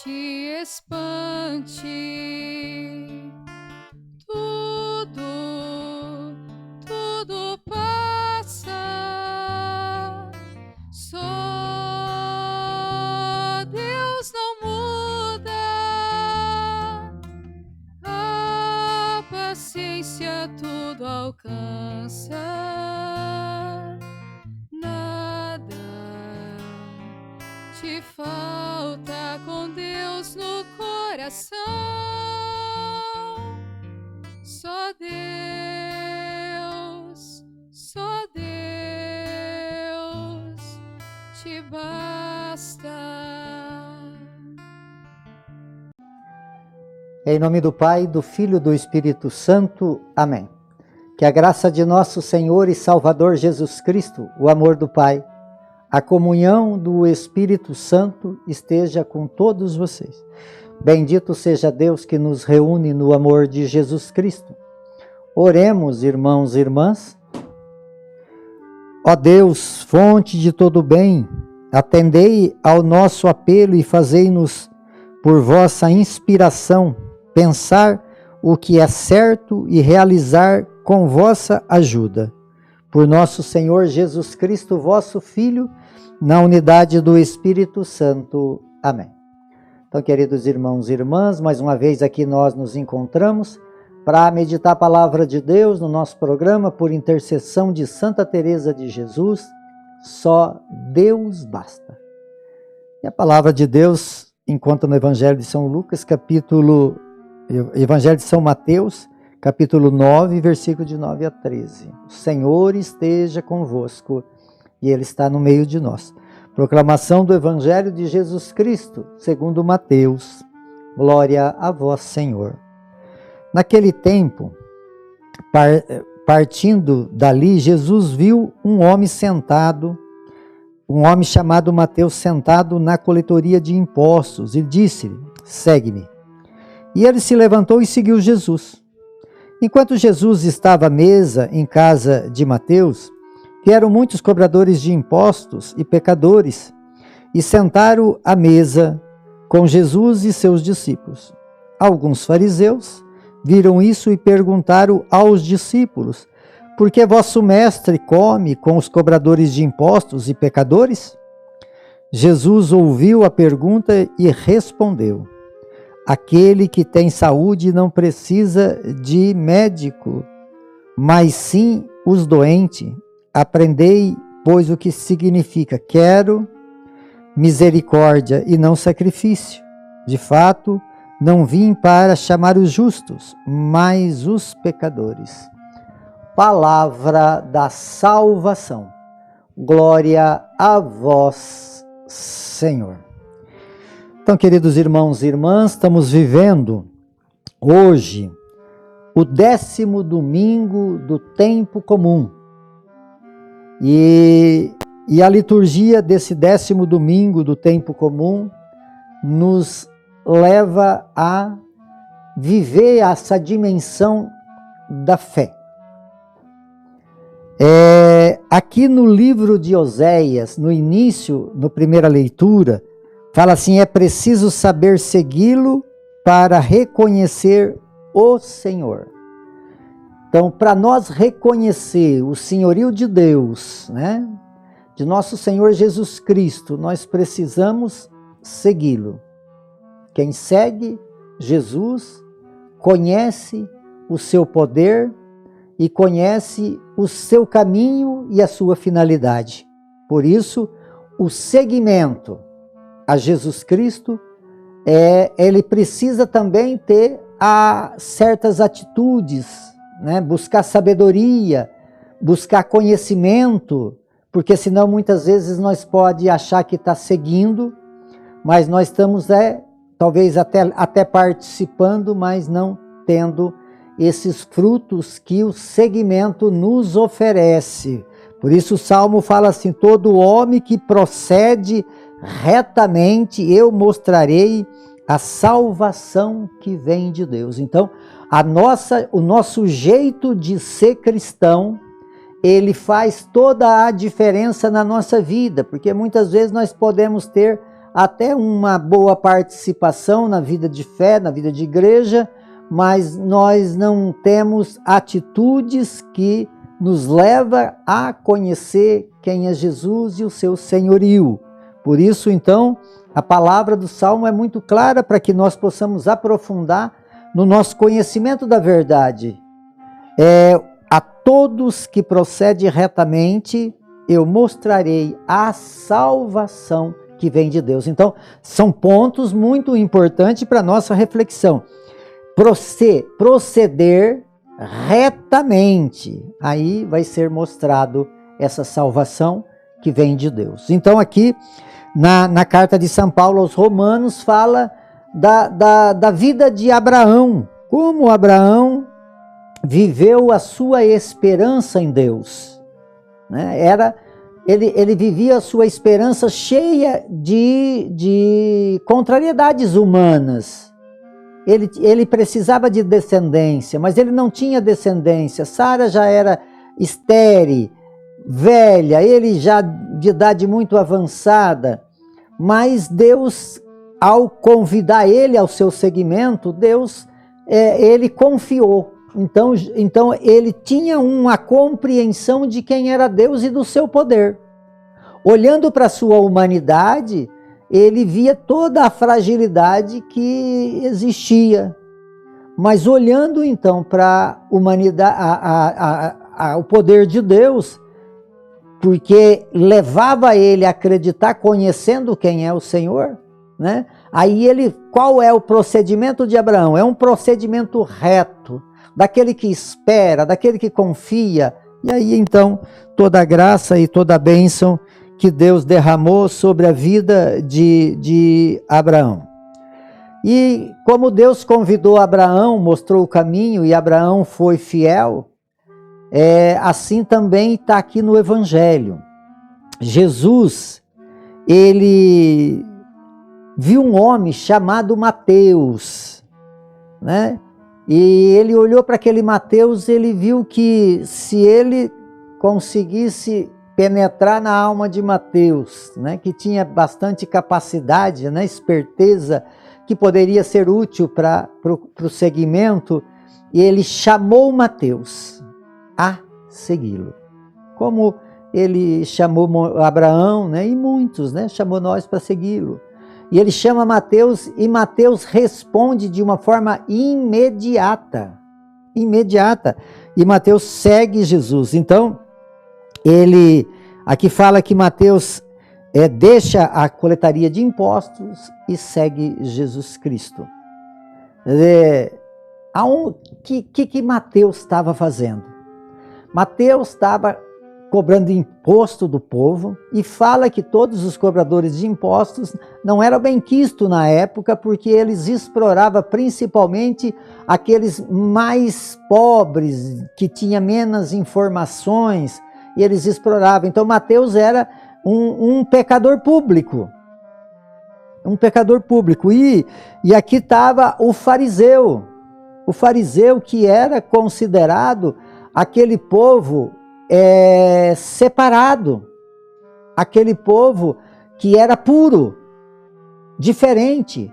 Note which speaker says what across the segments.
Speaker 1: te espante. Tudo passa. Só Deus não muda. A paciência tudo alcança. Nada te falta com Deus no coração. Só Deus te basta.
Speaker 2: Em nome do Pai, do Filho e do Espírito Santo. Amém. Que a graça de nosso Senhor e Salvador Jesus Cristo, o amor do Pai, a comunhão do Espírito Santo esteja com todos vocês. Bendito seja Deus que nos reúne no amor de Jesus Cristo. Oremos, irmãos e irmãs. Ó Deus, fonte de todo bem, atendei ao nosso apelo e fazei-nos, por vossa inspiração, pensar o que é certo e realizar com vossa ajuda. Por nosso Senhor Jesus Cristo, vosso Filho, na unidade do Espírito Santo. Amém. Então, queridos irmãos e irmãs, mais uma vez aqui nós nos encontramos para meditar a palavra de Deus no nosso programa por intercessão de Santa Teresa de Jesus. Só Deus basta. E a palavra de Deus encontra no Evangelho de São Lucas, Evangelho de São Mateus, capítulo 9, versículo de 9 a 13. O Senhor esteja convosco e Ele está no meio de nós. Proclamação do Evangelho de Jesus Cristo, segundo Mateus. Glória a vós, Senhor. Naquele tempo, partindo dali, Jesus viu um homem chamado Mateus sentado na coletoria de impostos e disse-lhe: segue-me. E ele se levantou e seguiu Jesus. Enquanto Jesus estava à mesa em casa de Mateus, vieram muitos cobradores de impostos e pecadores e sentaram à mesa com Jesus e seus discípulos. Alguns fariseus viram isso e perguntaram aos discípulos: por que vosso mestre come com os cobradores de impostos e pecadores? Jesus ouviu a pergunta e respondeu: aquele que tem saúde não precisa de médico, mas sim os doentes. Aprendei, pois, o que significa: quero misericórdia e não sacrifício. De fato, não vim para chamar os justos, mas os pecadores. Palavra da salvação. Glória a vós, Senhor. Então, queridos irmãos e irmãs, estamos vivendo hoje o 10º domingo do tempo comum. E a liturgia desse 10º domingo do tempo comum nos leva a viver essa dimensão da fé. Aqui no livro de Oséias, no início, na primeira leitura, fala assim: é preciso saber segui-lo para reconhecer o Senhor. Então, para nós reconhecer o senhorio de Deus, né, de nosso Senhor Jesus Cristo, nós precisamos segui-lo. Quem segue Jesus conhece o seu poder e conhece o seu caminho e a sua finalidade. Por isso, o seguimento a Jesus Cristo, ele precisa também ter certas atitudes, né? Buscar sabedoria, buscar conhecimento, porque senão muitas vezes nós pode achar que está seguindo, mas nós estamos talvez até participando, mas não tendo esses frutos que o seguimento nos oferece. Por isso o Salmo fala assim: todo homem que procede retamente, eu mostrarei a salvação que vem de Deus. Então, o nosso jeito de ser cristão, ele faz toda a diferença na nossa vida, porque muitas vezes nós podemos ter até uma boa participação na vida de fé, na vida de igreja, mas nós não temos atitudes que nos levam a conhecer quem é Jesus e o seu senhorio. Por isso, então, a palavra do Salmo é muito clara para que nós possamos aprofundar no nosso conhecimento da verdade. A todos que procedem retamente, eu mostrarei a salvação que vem de Deus. Então, são pontos muito importantes para a nossa reflexão. Proceder retamente, aí vai ser mostrado essa salvação que vem de Deus. Então, aqui, na carta de São Paulo aos Romanos, fala da vida de Abraão, como Abraão viveu a sua esperança em Deus, né? Ele vivia a sua esperança cheia de contrariedades humanas. Ele precisava de descendência, mas ele não tinha descendência. Sara já era estéril, velha, ele já de idade muito avançada, mas Deus, ao convidar ele ao seu seguimento, Deus, ele confiou. Então ele tinha uma compreensão de quem era Deus e do seu poder. Olhando para a sua humanidade, ele via toda a fragilidade que existia. Mas olhando então para a humanidade, o poder de Deus, porque levava ele a acreditar conhecendo quem é o Senhor, né? Aí qual é o procedimento de Abraão? É um procedimento reto, daquele que espera, daquele que confia. E aí então toda a graça e toda a bênção que Deus derramou sobre a vida de Abraão. E como Deus convidou Abraão, mostrou o caminho e Abraão foi fiel, assim também está aqui no Evangelho. Jesus, ele viu um homem chamado Mateus, né? E ele olhou para aquele Mateus, ele viu que se ele conseguisse penetrar na alma de Mateus, né, que tinha bastante capacidade, né, esperteza, que poderia ser útil para o seguimento, e ele chamou Mateus a segui-lo. Como ele chamou Abraão, né, e muitos, né, chamou nós para segui-lo. E ele chama Mateus, e Mateus responde de uma forma imediata. E Mateus segue Jesus. Então, aqui fala que Mateus deixa a coletaria de impostos e segue Jesus Cristo. Que Mateus estava fazendo? Mateus estava cobrando imposto do povo, e fala que todos os cobradores de impostos não eram bem quistos na época, porque eles exploravam principalmente aqueles mais pobres, que tinham menos informações, e eles exploravam. Então Mateus era um pecador público. E aqui estava o fariseu que era considerado aquele povo separado, aquele povo que era puro, diferente.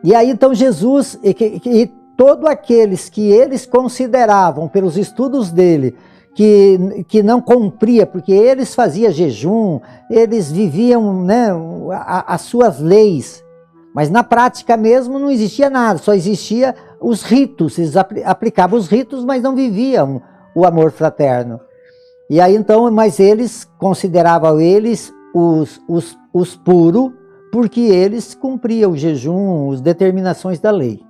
Speaker 2: E aí então Jesus, e todos aqueles que eles consideravam, pelos estudos dele, que não cumpria, porque eles faziam jejum, eles viviam, né, as suas leis, mas na prática mesmo não existia nada, só existia os ritos, eles aplicavam os ritos, mas não viviam o amor fraterno. E aí então, mas eles consideravam eles os puros, porque eles cumpriam o jejum, as determinações da lei.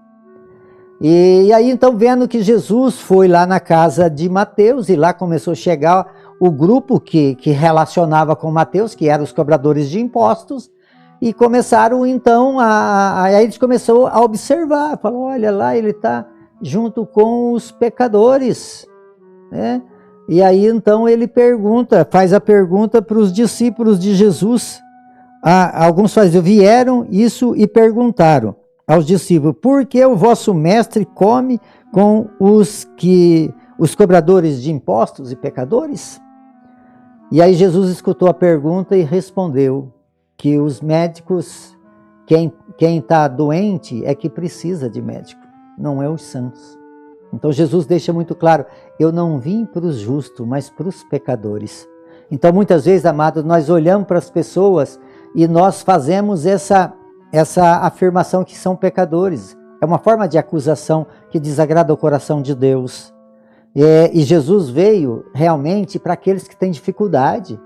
Speaker 2: E aí então, vendo que Jesus foi lá na casa de Mateus, e lá começou a chegar o grupo que relacionava com Mateus, que eram os cobradores de impostos, e começaram então, aí eles começaram a observar, falou, olha lá, ele está junto com os pecadores, né? E aí então ele faz a pergunta para os discípulos de Jesus. Alguns vieram isso e perguntaram aos discípulos, por que o vosso mestre come com os cobradores de impostos e pecadores? E aí Jesus escutou a pergunta e respondeu, que os médicos, quem está doente é que precisa de médico, não é os santos. Então Jesus deixa muito claro, eu não vim para os justos, mas para os pecadores. Então muitas vezes, amados, nós olhamos para as pessoas e nós fazemos essa afirmação que são pecadores. É uma forma de acusação que desagrada o coração de Deus. E Jesus veio realmente para aqueles que têm dificuldade,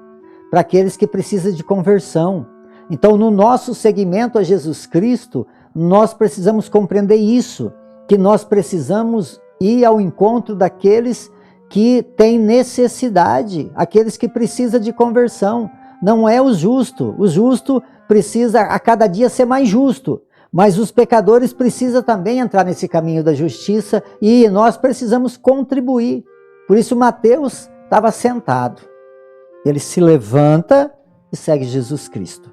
Speaker 2: para aqueles que precisam de conversão. Então, no nosso seguimento a Jesus Cristo, nós precisamos compreender isso, que nós precisamos ir ao encontro daqueles que têm necessidade, aqueles que precisam de conversão. Não é o justo precisa a cada dia ser mais justo, mas os pecadores precisam também entrar nesse caminho da justiça e nós precisamos contribuir. Por isso Mateus estava sentado, ele se levanta e segue Jesus Cristo.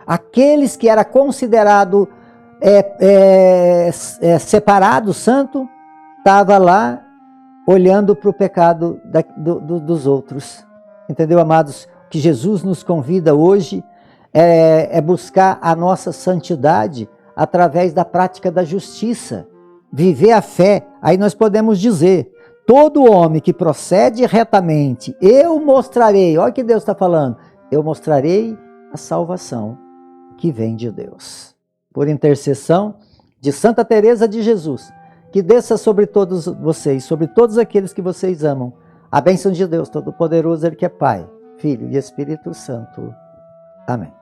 Speaker 2: Aqueles que era considerado separado, santo, estava lá olhando para o pecado dos outros. Entendeu, amados? O que Jesus nos convida hoje é buscar a nossa santidade através da prática da justiça. Viver a fé. Aí nós podemos dizer, todo homem que procede retamente, eu mostrarei, olha o que Deus está falando, eu mostrarei a salvação que vem de Deus. Por intercessão de Santa Teresa de Jesus, que desça sobre todos vocês, sobre todos aqueles que vocês amam, a bênção de Deus Todo-Poderoso, Ele que é Pai, Filho e Espírito Santo. Amém.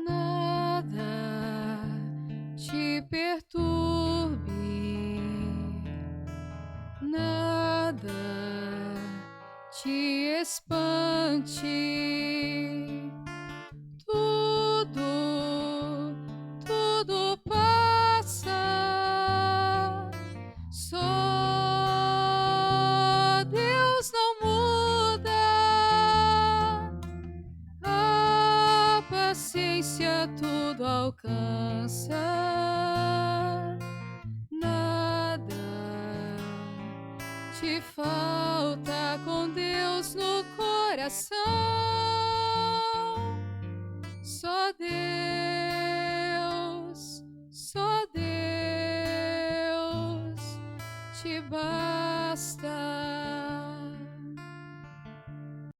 Speaker 1: Nada te perturbe, nada te espante, tudo passa, só Deus não muda, a paciência tudo alcança, nada te falta com Deus no coração.